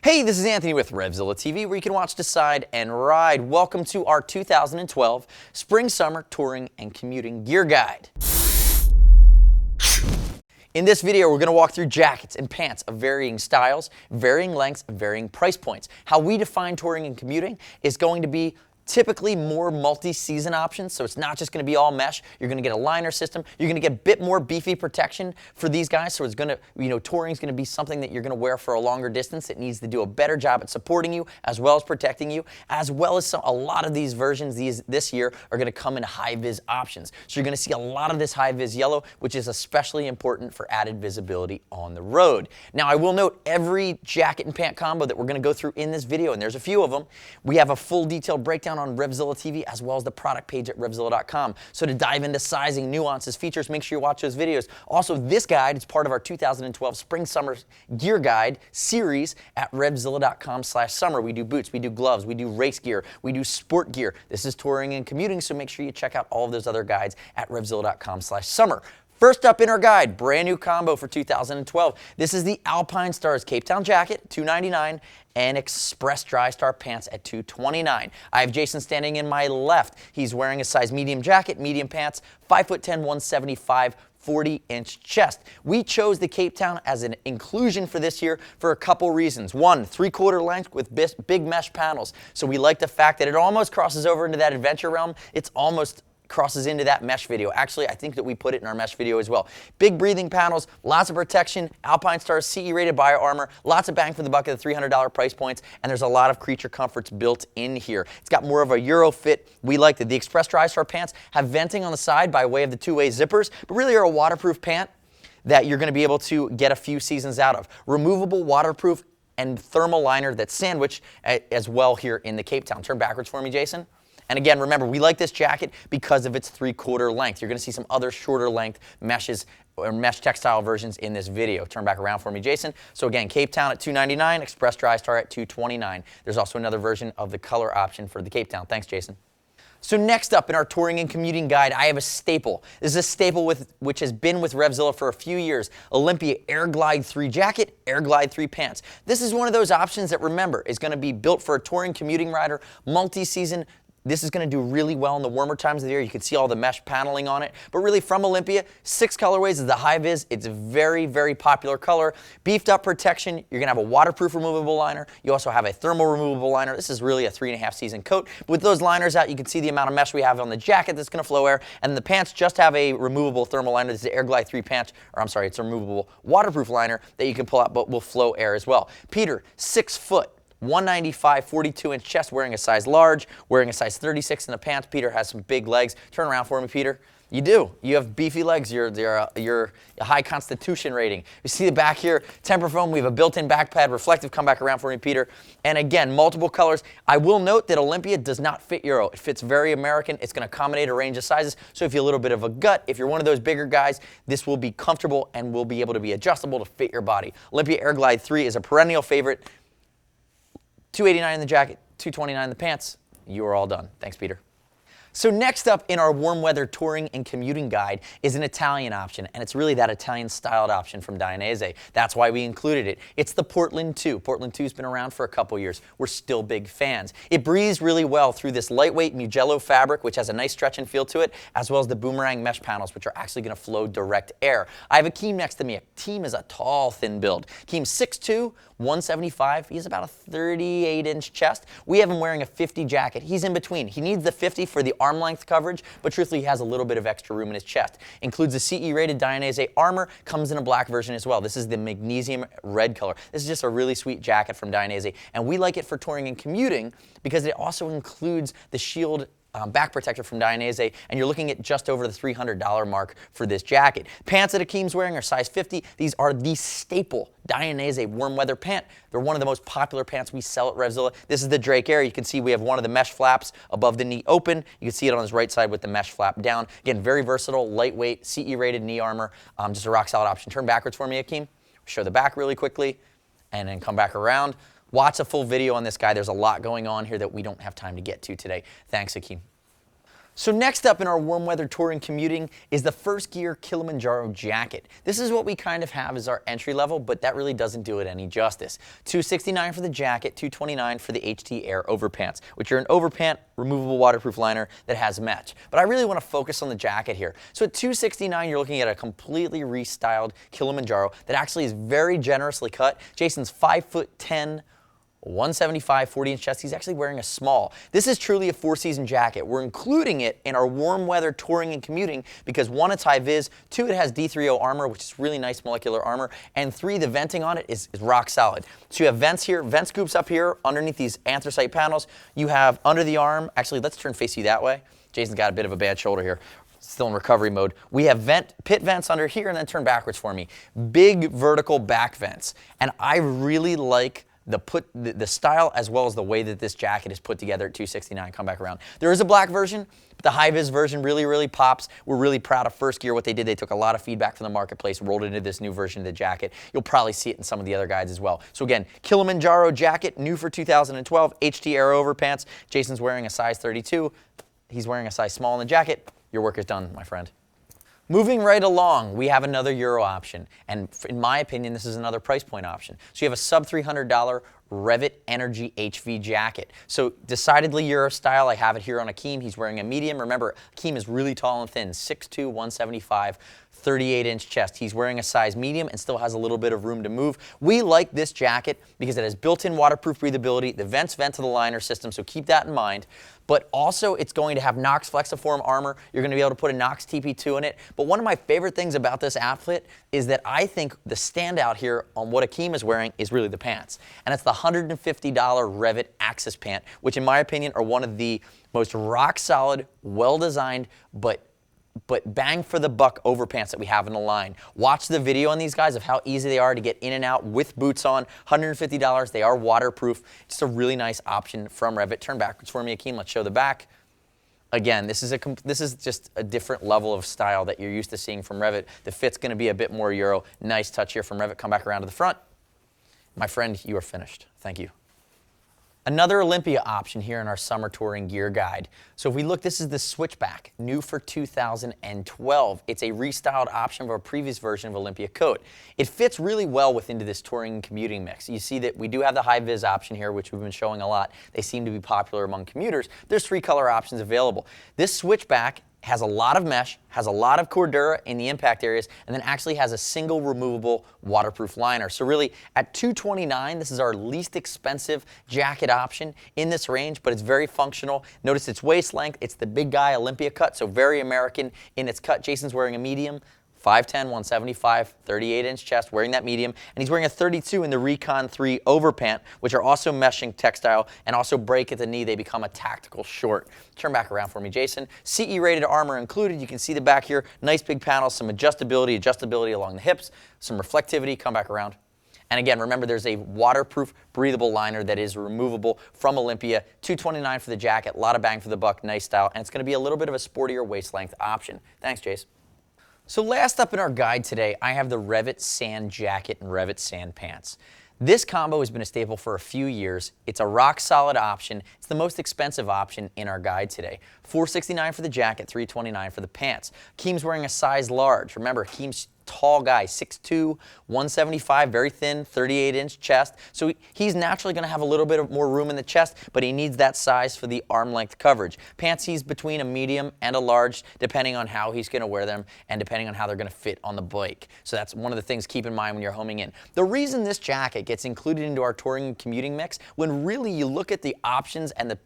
Hey, this is Anthony with RevZilla TV, where you can watch, decide, and ride. Welcome to our 2012 Spring-Summer Touring and Commuting Gear Guide. In this video, we're going to walk through jackets and pants of varying styles, varying lengths, and varying price points. How we define touring and commuting is going to be typically more multi-season options, so it's not just going to be all mesh. You're going to get a liner system. You're going to get a bit more beefy protection for these guys, so it's going to, touring is going to be something that you're going to wear for a longer distance. It needs to do a better job at supporting you as well as protecting you, as well as a lot of these versions this year are going to come in high-vis options. So you're going to see a lot of this high-vis yellow, which is especially important for added visibility on the road. Now, I will note every jacket and pant combo that we're going to go through in this video, and there's a few of them, we have a full detailed breakdown on RevZilla TV as well as the product page at RevZilla.com. So to dive into sizing, nuances, features, make sure you watch those videos. Also, this guide is part of our 2012 Spring-Summer Gear Guide series at RevZilla.com/summer. We do boots, we do gloves, we do race gear, we do sport gear. This is touring and commuting, so make sure you check out all of those other guides at RevZilla.com/summer. First up in our guide, brand new combo for 2012. This is the Alpinestars Cape Town jacket, $299, and Express Drystar pants at $229. I have Jason standing in my left. He's wearing a size medium jacket, medium pants, 5'10", 175, 40-inch chest. We chose the Cape Town as an inclusion for this year for a couple reasons. One, 3/4 length with big mesh panels. So we like the fact that it almost crosses over into that adventure realm. It's almost crosses into that mesh video. Actually, I think that we put it in our mesh video as well. Big breathing panels, lots of protection, Alpinestars CE rated bio armor, lots of bang for the buck at the $300 price points, and there's a lot of creature comforts built in here. It's got more of a Euro fit. We liked it. The Express Drystar pants have venting on the side by way of the two-way zippers, but really are a waterproof pant that you're going to be able to get a few seasons out of. Removable, waterproof, and thermal liner that's sandwiched as well here in the Cape Town. Turn backwards for me, Jason. And again, remember, we like this jacket because of its 3/4 length. You're going to see some other shorter length meshes or mesh textile versions in this video. Turn back around for me, Jason. So again, Cape Town at $299, Express Drystar at $229. There's also another version of the color option for the Cape Town. Thanks, Jason. So next up in our touring and commuting guide, I have a staple. This is a staple which has been with RevZilla for a few years. Olympia Airglide 3 jacket, Airglide 3 pants. This is one of those options that, remember, is going to be built for a touring commuting rider, multi-season. This is going to do really well in the warmer times of the year. You can see all the mesh paneling on it. But really, from Olympia, 6 colorways is the high vis. It's a very, very popular color. Beefed up protection. You're going to have a waterproof removable liner. You also have a thermal removable liner. This is really a 3.5 season coat. But with those liners out, you can see the amount of mesh we have on the jacket that's going to flow air. And the pants just have a removable thermal liner. This is the Airglide 3 pants, or I'm sorry, it's a removable waterproof liner that you can pull out, but will flow air as well. Peter, 6 foot. 195, 42-inch chest, wearing a size large, wearing a size 36 in the pants. Peter has some big legs. Turn around for me, Peter. You do. You have beefy legs. You're a high constitution rating. You see the back here, temper foam. We have a built-in back pad, reflective. Come back around for me, Peter. And again, multiple colors. I will note that Olympia does not fit Euro. It fits very American. It's going to accommodate a range of sizes. So if you have a little bit of a gut, if you're one of those bigger guys, this will be comfortable and will be able to be adjustable to fit your body. Olympia Airglide 3 is a perennial favorite. $289 in the jacket, $229 in the pants. You are all done. Thanks, Peter. So next up in our warm weather touring and commuting guide is an Italian option, and it's really that Italian styled option from Dainese. That's why we included it. It's the Portland 2. Portland 2's been around for a couple years. We're still big fans. It breathes really well through this lightweight Mugello fabric, which has a nice stretch and feel to it, as well as the boomerang mesh panels, which are actually going to flow direct air. I have Akeem next to me. Akeem is a tall, thin build. Akeem's 6'2", 175. He has about a 38-inch chest. We have him wearing a 50 jacket. He's in between. He needs the 50 for the arm length coverage, but truthfully he has a little bit of extra room in his chest. Includes a CE rated Dainese armor, comes in a black version as well. This is the magnesium red color. This is just a really sweet jacket from Dainese, and we like it for touring and commuting because it also includes the shield back protector from Dainese, and you're looking at just over the $300 mark for this jacket. Pants that Akeem's wearing are size 50. These are the staple Dainese warm weather pant. They're one of the most popular pants we sell at RevZilla. This is the Drake Air. You can see we have one of the mesh flaps above the knee open. You can see it on his right side with the mesh flap down. Again, very versatile, lightweight, CE rated knee armor. Just a rock solid option. Turn backwards for me, Akeem. Show the back really quickly, and then come back around. Watch a full video on this guy. There's a lot going on here that we don't have time to get to today. Thanks, Akeem. So next up in our warm weather touring commuting is the Firstgear Kilimanjaro jacket. This is what we kind of have as our entry level, but that really doesn't do it any justice. $269 for the jacket, $229 for the HT Air Overpants, which are an overpant removable waterproof liner that has mesh. But I really want to focus on the jacket here. So at $269, you're looking at a completely restyled Kilimanjaro that actually is very generously cut. Jason's 5'10", 175, 40-inch chest. He's actually wearing a small. This is truly a four-season jacket. We're including it in our warm weather touring and commuting because 1, it's high vis, 2, it has D3O armor, which is really nice molecular armor, and 3, the venting on it is rock solid. So you have vents here, vent scoops up here underneath these anthracite panels. You have under the arm, actually let's turn face you that way. Jason's got a bit of a bad shoulder here. Still in recovery mode. We have pit vents under here, and then turn backwards for me. Big vertical back vents. And I really like the style as well as the way that this jacket is put together at $269. Come back around. There is a black version, but the high-vis version really pops. We're really proud of Firstgear. What they did, they took a lot of feedback from the marketplace, rolled it into this new version of the jacket. You'll probably see it in some of the other guides as well. So again, Kilimanjaro jacket, new for 2012, HT Air Overpants. Jason's wearing a size 32. He's wearing a size small in the jacket. Your work is done, my friend. Moving right along, we have another Euro option, and in my opinion, this is another price point option. So you have a sub $300 Revit Energy HV jacket. So decidedly Euro style. I have it here on Akeem. He's wearing a medium. Remember, Akeem is really tall and thin, 6'2", 175, 38-inch chest. He's wearing a size medium and still has a little bit of room to move. We like this jacket because it has built-in waterproof breathability. The vents vent to the liner system, so keep that in mind. But also, it's going to have Nox Flexiform armor. You're going to be able to put a Nox TP2 in it. But one of my favorite things about this outfit is that I think the standout here on what Akeem is wearing is really the pants. And it's the $150 Revit Axis pant, which in my opinion are one of the most rock-solid, well-designed, but bang for the buck overpants that we have in the line. Watch the video on these guys of how easy they are to get in and out with boots on. $150. They are waterproof. Just a really nice option from Revit. Turn backwards for me, Akeem. Let's show the back. Again, this is just a different level of style that you're used to seeing from Revit. The fit's going to be a bit more Euro. Nice touch here from Revit. Come back around to the front. My friend, you are finished. Thank you. Another Olympia option here in our summer touring gear guide. So if we look, this is the Switchback, new for 2012. It's a restyled option of our previous version of Olympia coat. It fits really well within this touring and commuting mix. You see that we do have the high vis option here, which we've been showing a lot. They seem to be popular among commuters. There's 3 color options available. This Switchback has a lot of mesh, has a lot of Cordura in the impact areas, and then actually has a single removable waterproof liner. So really, at $229, this is our least expensive jacket option in this range, but it's very functional. Notice its waist length. It's the big guy Olympia cut, so very American in its cut. Jason's wearing a medium. 5'10", 175, 38-inch chest, wearing that medium. And he's wearing a 32 in the Recon 3 Overpant, which are also meshing textile and also break at the knee. They become a tactical short. Turn back around for me, Jason. CE-rated armor included. You can see the back here. Nice big panels, some adjustability along the hips, some reflectivity. Come back around. And again, remember, there's a waterproof, breathable liner that is removable from Olympia. $229 for the jacket. A lot of bang for the buck. Nice style. And it's going to be a little bit of a sportier waist length option. Thanks, Jace. So last up in our guide today, I have the Revit Sand jacket and Revit Sand pants. This combo has been a staple for a few years. It's a rock-solid option. It's the most expensive option in our guide today. $469 for the jacket, $329 for the pants. Akeem's wearing a size large. Remember, Akeem's tall guy, 6'2", 175, very thin, 38-inch chest. So he's naturally going to have a little bit more room in the chest, but he needs that size for the arm length coverage. Pants, he's between a medium and a large, depending on how he's going to wear them and depending on how they're going to fit on the bike. So that's one of the things to keep in mind when you're homing in. The reason this jacket gets included into our touring and commuting mix, when really you look at the options and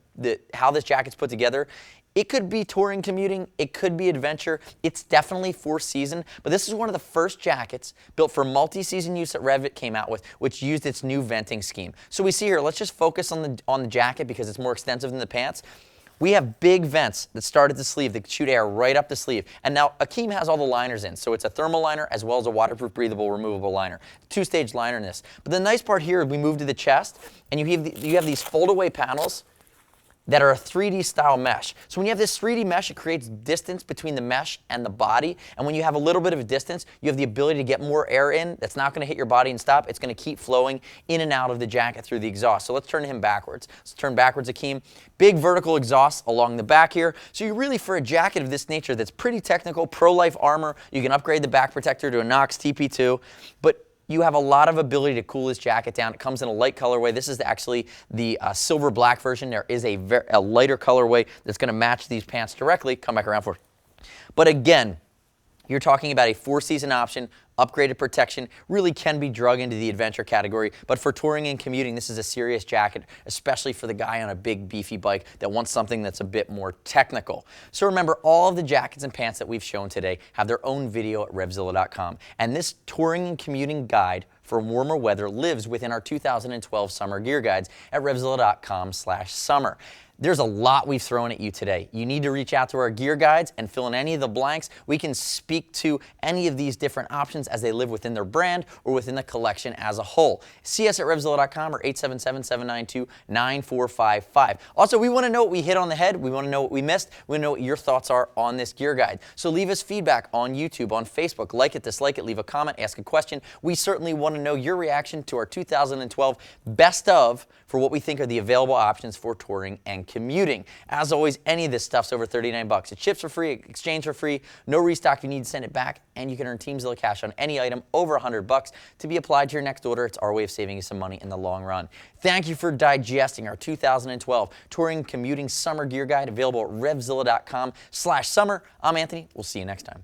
how this jacket's put together, it could be touring, commuting, it could be adventure. It's definitely for season, but this is one of the first jackets built for multi-season use that Revit came out with, which used its new venting scheme. So we see here, let's just focus on the jacket because it's more extensive than the pants. We have big vents that start at the sleeve that shoot air right up the sleeve. And now Akeem has all the liners in, so it's a thermal liner as well as a waterproof, breathable, removable liner. Two-stage liner in this. But the nice part here, we move to the chest, and you have these fold-away panels that are a 3D style mesh. So when you have this 3D mesh, it creates distance between the mesh and the body. And when you have a little bit of a distance, you have the ability to get more air in. That's not going to hit your body and stop. It's going to keep flowing in and out of the jacket through the exhaust. So let's turn him backwards. Let's turn backwards, Akeem. Big vertical exhaust along the back here. So you really, for a jacket of this nature that's pretty technical, pro-life armor, you can upgrade the back protector to a Knox TP2. But you have a lot of ability to cool this jacket down. It comes in a light colorway. This is actually the silver black version. There is a lighter colorway that's going to match these pants directly. Come back around for it. But again, you're talking about a 4-season option, upgraded protection, really can be drug into the adventure category. But for touring and commuting, this is a serious jacket, especially for the guy on a big beefy bike that wants something that's a bit more technical. So remember, all of the jackets and pants that we've shown today have their own video at RevZilla.com. And this touring and commuting guide for warmer weather lives within our 2012 summer gear guides at RevZilla.com/summer. There's a lot we've thrown at you today. You need to reach out to our gear guides and fill in any of the blanks. We can speak to any of these different options as they live within their brand or within the collection as a whole. See us at RevZilla.com or 877-792-9455. Also, we want to know what we hit on the head. We want to know what we missed. We want to know what your thoughts are on this gear guide. So leave us feedback on YouTube, on Facebook. Like it, dislike it, leave a comment, ask a question. We certainly want to know your reaction to our 2012 best of for what we think are the available options for touring and commuting. As always, any of this stuff's over $39. It ships for free, exchange for free, no restock if you need to send it back, and you can earn TeamZilla cash on any item over $100 to be applied to your next order. It's our way of saving you some money in the long run. Thank you for digesting our 2012 touring commuting summer gear guide available at RevZilla.com/summer. I'm Anthony. We'll see you next time.